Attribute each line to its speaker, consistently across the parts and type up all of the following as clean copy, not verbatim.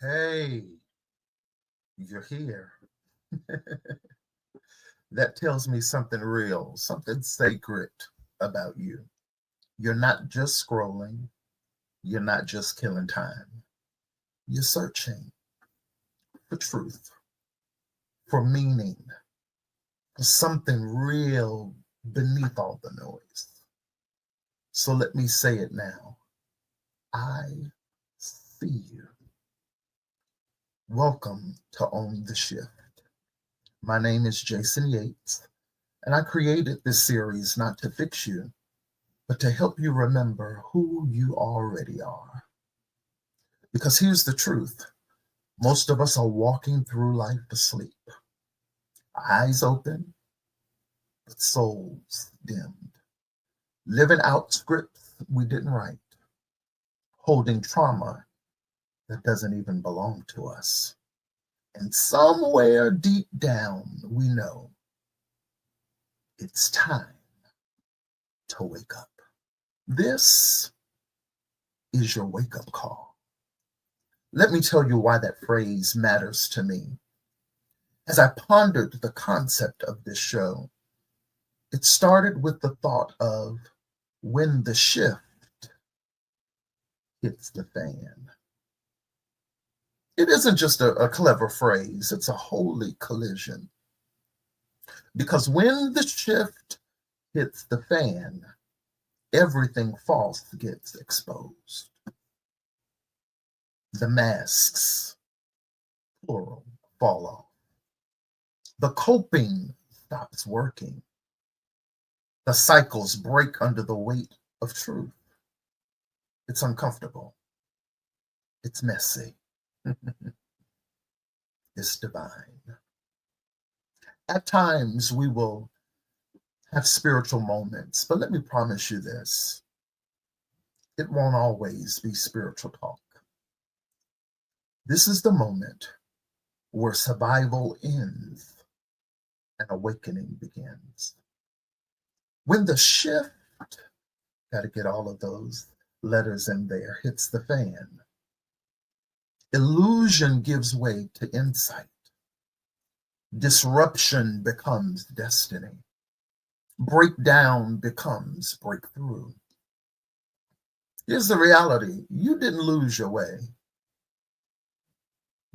Speaker 1: Hey, you're here. That tells me something real, something sacred about you. You're not just scrolling, you're not just killing time. You're searching for truth, for meaning, for something real beneath all the noise. So let me say it now. I see you. Welcome to Own the Shift. My name is Jason Yates, and I created this series not to fix you, but to help you remember who you already are. Because here's the truth, most of us are walking through life asleep, eyes open, but souls dimmed, living out scripts we didn't write, holding trauma that doesn't even belong to us. And somewhere deep down, we know it's time to wake up. This is your wake up call. Let me tell you why that phrase matters to me. As I pondered the concept of this show, it started with the thought of when the shift hits the fan. It isn't just a clever phrase, it's a holy collision. Because when the shift hits the fan, everything false gets exposed. The masks, plural, fall off. The coping stops working. The cycles break under the weight of truth. It's uncomfortable. It's messy. It's divine. At times we will have spiritual moments, but let me promise you this, it won't always be spiritual talk. This is the moment where survival ends and awakening begins. When the shift, got to get all of those letters in there, hits the fan, illusion gives way to insight. Disruption becomes destiny. Breakdown becomes breakthrough. Here's the reality. You didn't lose your way.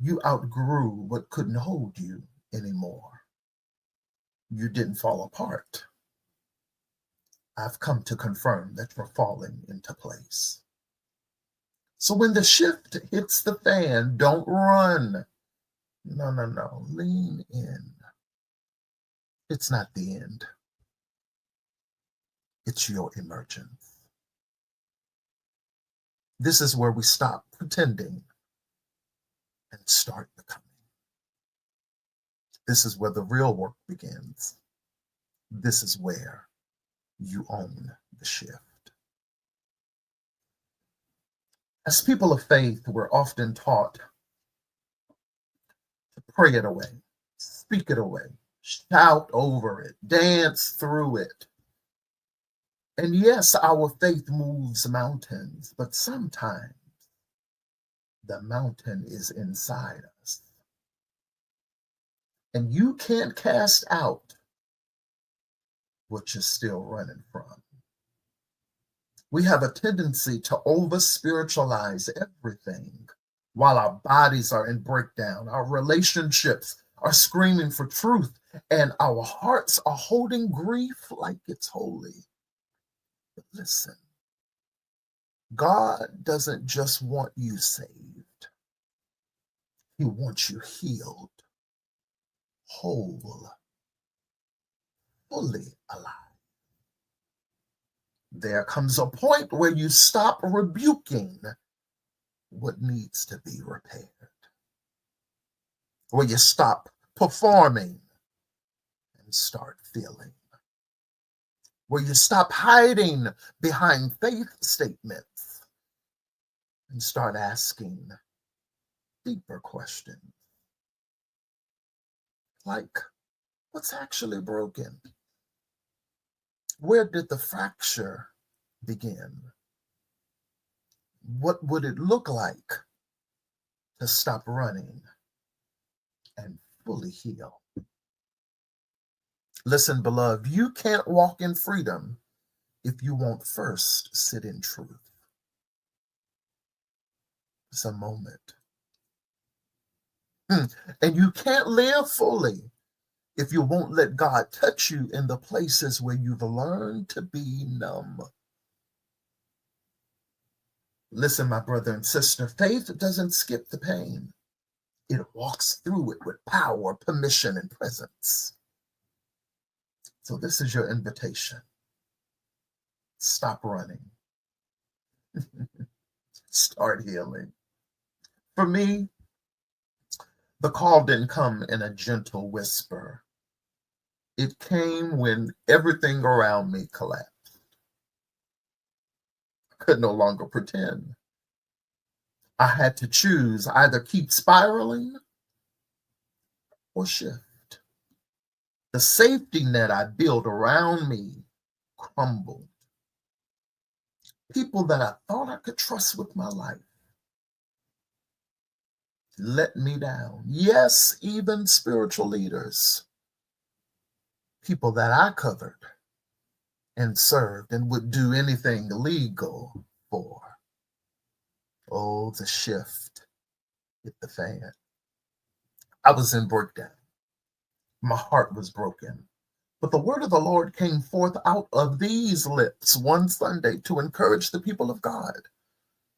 Speaker 1: You outgrew what couldn't hold you anymore. You didn't fall apart. I've come to confirm that you're falling into place. So when the shift hits the fan, don't run. No. Lean in. It's not the end. It's your emergence. This is where we stop pretending and start becoming. This is where the real work begins. This is where you own the shift. As people of faith, we're often taught to pray it away, speak it away, shout over it, dance through it. And yes, our faith moves mountains, but sometimes the mountain is inside us. And you can't cast out what you're still running from. We have a tendency to over spiritualize everything while our bodies are in breakdown, our relationships are screaming for truth, and our hearts are holding grief like it's holy. But listen, God doesn't just want you saved, He wants you healed, whole, fully alive. There comes a point where you stop rebuking what needs to be repaired, where you stop performing and start feeling, where you stop hiding behind faith statements and start asking deeper questions. Like, what's actually broken? Where did the fracture begin? What would it look like to stop running and fully heal. Listen, beloved, you can't walk in freedom if you won't first sit in truth. It's a moment. And you can't live fully if you won't let God touch you in the places where you've learned to be numb. Listen, my brother and sister, faith doesn't skip the pain. It walks through it with power, permission, and presence. So this is your invitation. Stop running. Start healing. For me, the call didn't come in a gentle whisper. It came when everything around me collapsed. I could no longer pretend. I had to choose, either keep spiraling or shift. The safety net I built around me crumbled. People that I thought I could trust with my life let me down. Yes, even spiritual leaders, people that I covered and served and would do anything legal for. Oh, the shift hit the fan. I was in breakdown. My heart was broken. But the word of the Lord came forth out of these lips one Sunday to encourage the people of God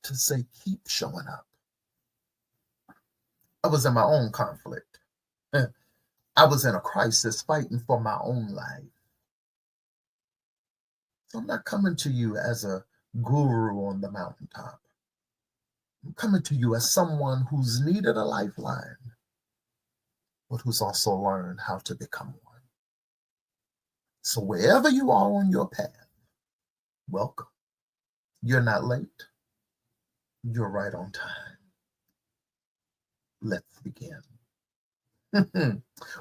Speaker 1: to say, keep showing up. I was in my own conflict. I was in a crisis fighting for my own life. So I'm not coming to you as a guru on the mountaintop. I'm coming to you as someone who's needed a lifeline, but who's also learned how to become one. So wherever you are on your path, welcome. You're not late. You're right on time. Let's begin.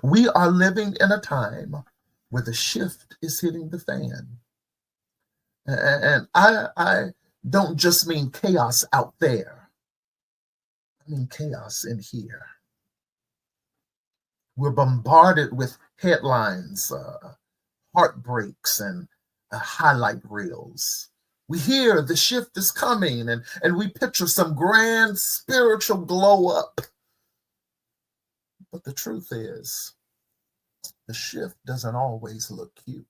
Speaker 1: We are living in a time where the shift is hitting the fan. And I don't just mean chaos out there. I mean chaos in here. We're bombarded with headlines, heartbreaks, and highlight reels. We hear the shift is coming, and we picture some grand spiritual glow up. But the truth is, the shift doesn't always look cute.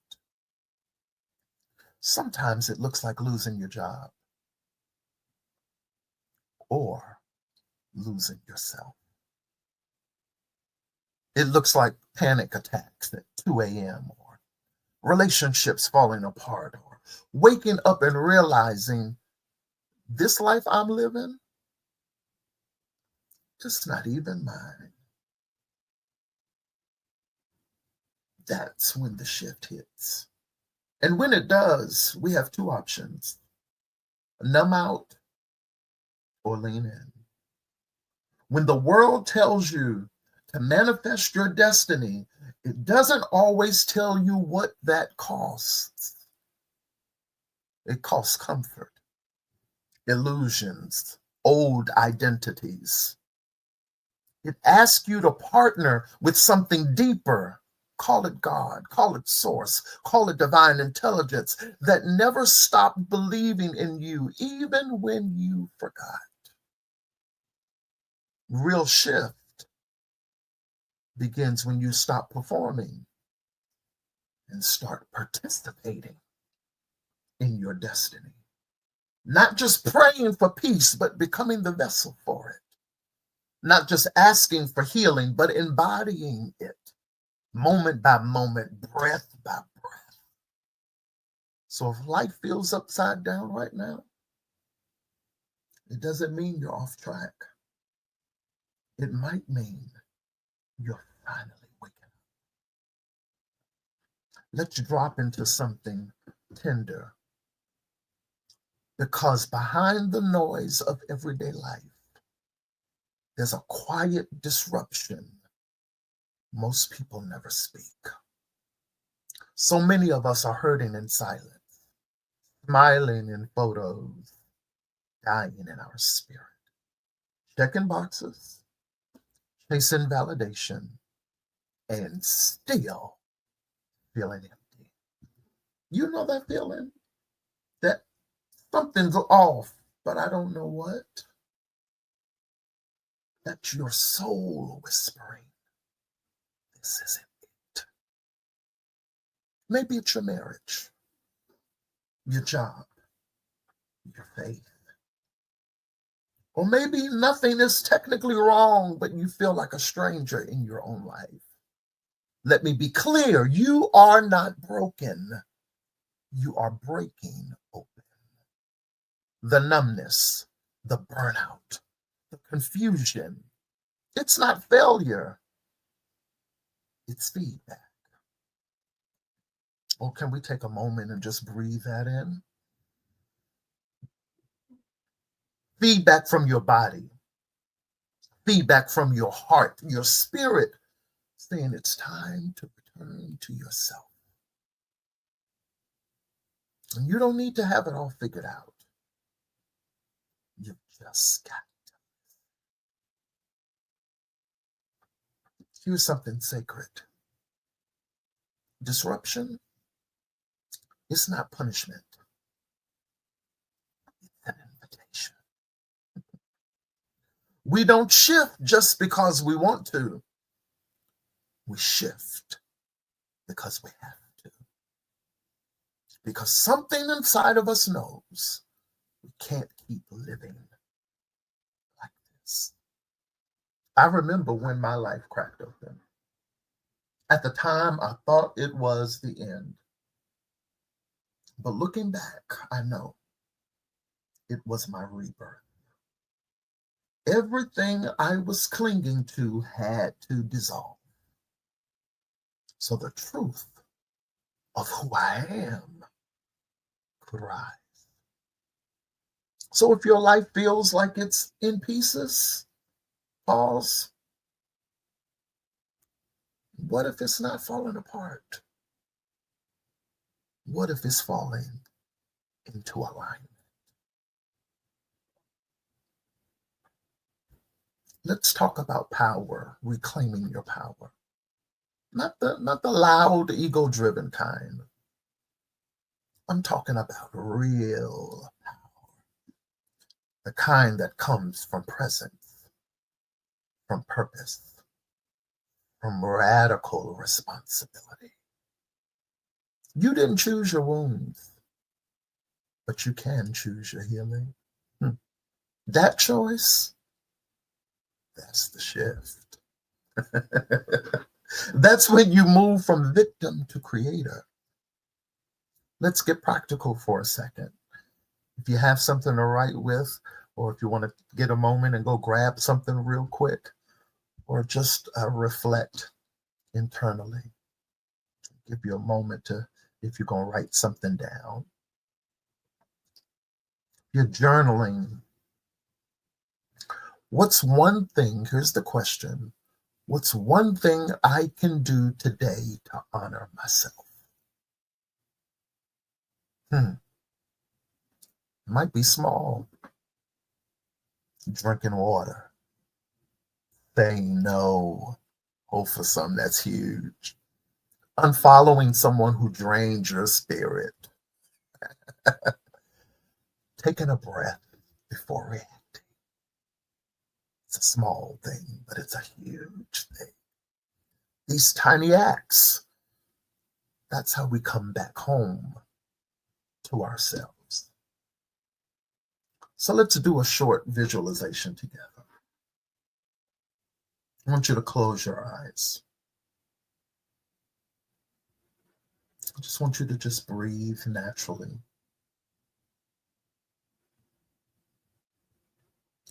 Speaker 1: Sometimes it looks like losing your job or losing yourself. It looks like panic attacks at 2 a.m. or relationships falling apart or waking up and realizing this life I'm living, it's not even mine. That's when the shift hits. And when it does, we have two options: numb out or lean in. When the world tells you to manifest your destiny, it doesn't always tell you what that costs. It costs comfort, illusions, old identities. It asks you to partner with something deeper. Call it God, call it source, call it divine intelligence that never stopped believing in you, even when you forgot. Real shift begins when you stop performing and start participating in your destiny. Not just praying for peace, but becoming the vessel for it. Not just asking for healing, but embodying it. Moment by moment, breath by breath. So if life feels upside down right now, it doesn't mean you're off track. It might mean you're finally waking up. Let's drop into something tender. Because behind the noise of everyday life, there's a quiet disruption most people never speak. So many of us are hurting in silence, smiling in photos, dying in our spirit. checking boxes, chasing validation, and still feeling empty. You know that feeling? That something's off, but I don't know what? That's your soul whispering, this isn't it. Maybe it's your marriage, your job, your faith. Or maybe nothing is technically wrong, but you feel like a stranger in your own life. Let me be clear, you are not broken. You are breaking open. The numbness, the burnout, the confusion. It's not failure, it's feedback. Or can we take a moment and just breathe that in? Feedback from your body, feedback from your heart, your spirit, saying it's time to return to yourself. And you don't need to have it all figured out. You've just got. Here's something sacred. Disruption is not punishment, it's an invitation. We don't shift just because we want to. We shift because we have to. Because something inside of us knows we can't keep living like this. I remember when my life cracked open. At the time, I thought it was the end. But looking back, I know it was my rebirth. Everything I was clinging to had to dissolve. So the truth of who I am could rise. So if your life feels like it's in pieces, pause. What if it's not falling apart? What if it's falling into alignment? Let's talk about power, reclaiming your power. Not the loud, ego-driven kind. I'm talking about real power. The kind that comes from presence, from purpose, from radical responsibility. You didn't choose your wounds, but you can choose your healing. That choice, that's the shift. That's when you move from victim to creator. Let's get practical for a second. If you have something to write with, or if you want to get a moment and go grab something real quick, or just reflect internally, give you a moment to, if you're going to write something down. You're journaling. What's one thing, here's the question, what's one thing I can do today to honor myself? Might be small. Drinking water. Saying no. Hope for something that's huge. Unfollowing someone who drains your spirit. Taking a breath before reacting. It's a small thing, but it's a huge thing. These tiny acts, that's how we come back home to ourselves. So let's do a short visualization together. I want you to close your eyes. I just want you to just breathe naturally.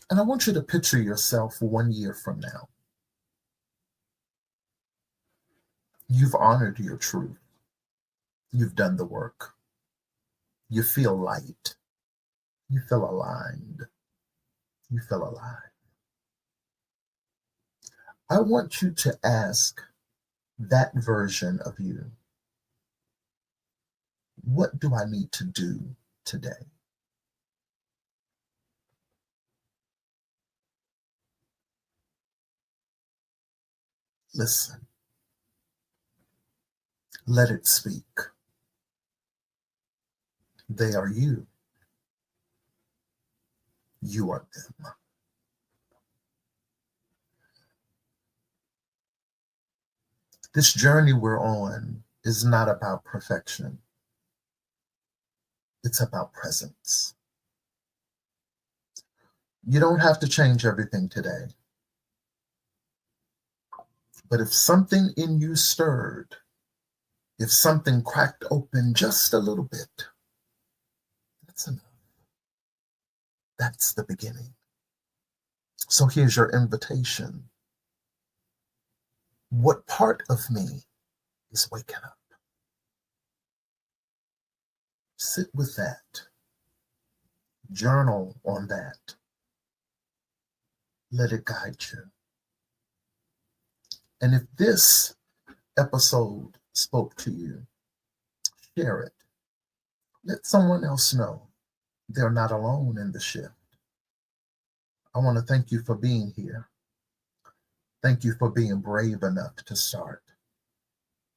Speaker 1: And I want you to picture yourself 1 year from now. You've honored your truth. You've done the work. You feel light. You feel aligned. You feel alive. I want you to ask that version of you, what do I need to do today? Listen, let it speak. They are you. You are them. This journey we're on is not about perfection. It's about presence. You don't have to change everything today. But if something in you stirred, if something cracked open just a little bit, that's enough. That's the beginning. So here's your invitation. What part of me is waking up? Sit with that. Journal on that. Let it guide you. And if this episode spoke to you, share it. Let someone else know they're not alone in the shift. I want to thank you for being here. Thank you for being brave enough to start.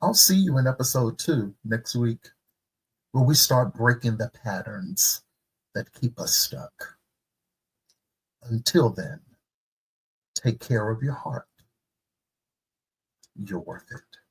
Speaker 1: I'll see you in episode 2 next week, where we start breaking the patterns that keep us stuck. Until then, take care of your heart. You're worth it.